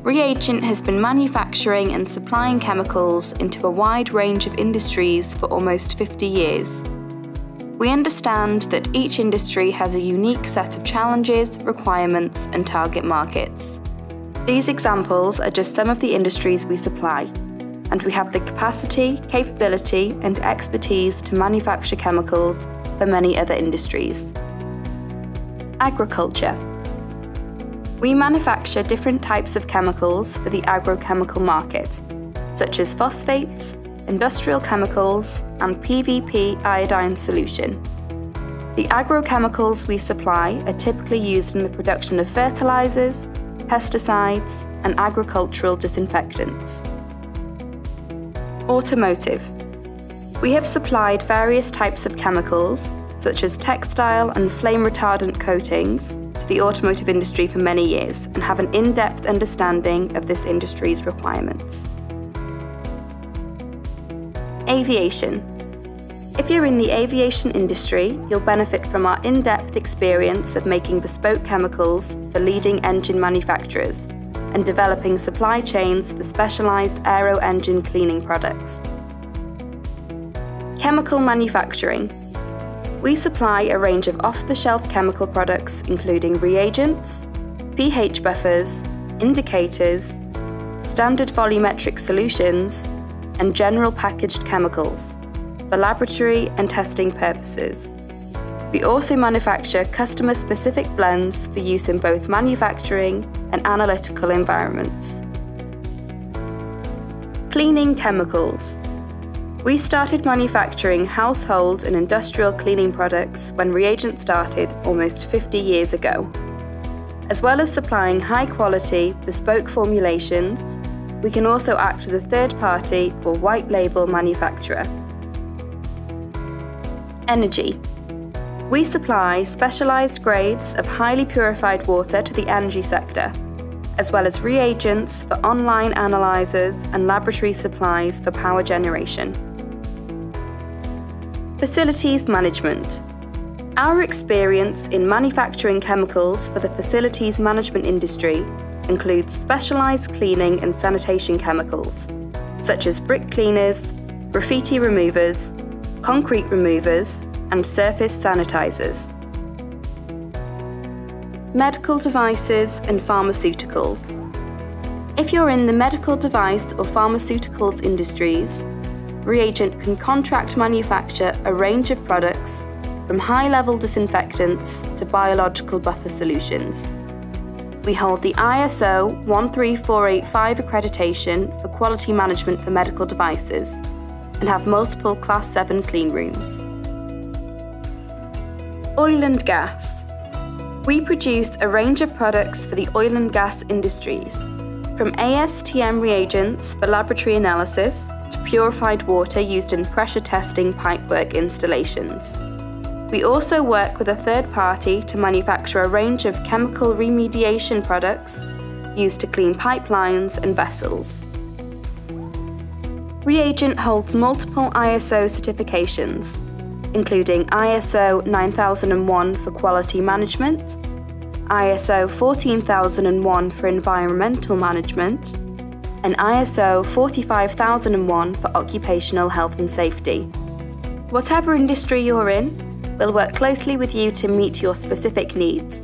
ReAgent has been manufacturing and supplying chemicals into a wide range of industries for almost 50 years. We understand that each industry has a unique set of challenges, requirements, and target markets. These examples are just some of the industries we supply, and we have the capacity, capability, and expertise to manufacture chemicals for many other industries. Agriculture. We manufacture different types of chemicals for the agrochemical market, such as phosphates, industrial chemicals, and PVP iodine solution. The agrochemicals we supply are typically used in the production of fertilizers, pesticides, and agricultural disinfectants. Automotive. We have supplied various types of chemicals, such as textile and flame retardant coatings, to the automotive industry for many years and have an in-depth understanding of this industry's requirements. Aviation. If you're in the aviation industry, you'll benefit from our in-depth experience of making bespoke chemicals for leading engine manufacturers and developing supply chains for specialized aero engine cleaning products. Chemical manufacturing. We supply a range of off-the-shelf chemical products including reagents, pH buffers, indicators, standard volumetric solutions, and general packaged chemicals for laboratory and testing purposes. We also manufacture customer-specific blends for use in both manufacturing and analytical environments. Cleaning chemicals. We started manufacturing household and industrial cleaning products when ReAgent started almost 50 years ago. As well as supplying high-quality, bespoke formulations, we can also act as a third-party or white-label manufacturer. Energy. We supply specialized grades of highly purified water to the energy sector, as well as reagents for online analyzers and laboratory supplies for power generation. Facilities management. Our experience in manufacturing chemicals for the facilities management industry includes specialized cleaning and sanitation chemicals, such as brick cleaners, graffiti removers, concrete removers, and surface sanitizers. Medical devices and pharmaceuticals. If you're in the medical device or pharmaceuticals industries, ReAgent can contract manufacture a range of products from high-level disinfectants to biological buffer solutions. We hold the ISO 13485 accreditation for quality management for medical devices and have multiple Class 7 clean rooms. Oil and gas. We produce a range of products for the oil and gas industries, from ASTM reagents for laboratory analysis to purified water used in pressure testing pipework installations. We also work with a third party to manufacture a range of chemical remediation products used to clean pipelines and vessels. ReAgent holds multiple ISO certifications, including ISO 9001 for quality management, ISO 14001 for environmental management, and ISO 45001 for occupational health and safety. Whatever industry you're in, we'll work closely with you to meet your specific needs.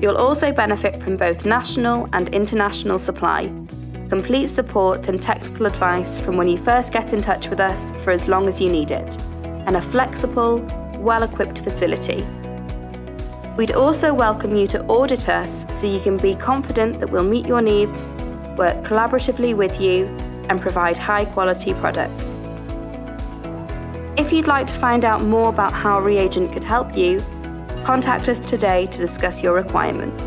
You'll also benefit from both national and international supply, complete support and technical advice from when you first get in touch with us for as long as you need it, and a flexible, well-equipped facility. We'd also welcome you to audit us so you can be confident that we'll meet your needs, work collaboratively with you, and provide high-quality products. If you'd like to find out more about how ReAgent could help you, contact us today to discuss your requirements.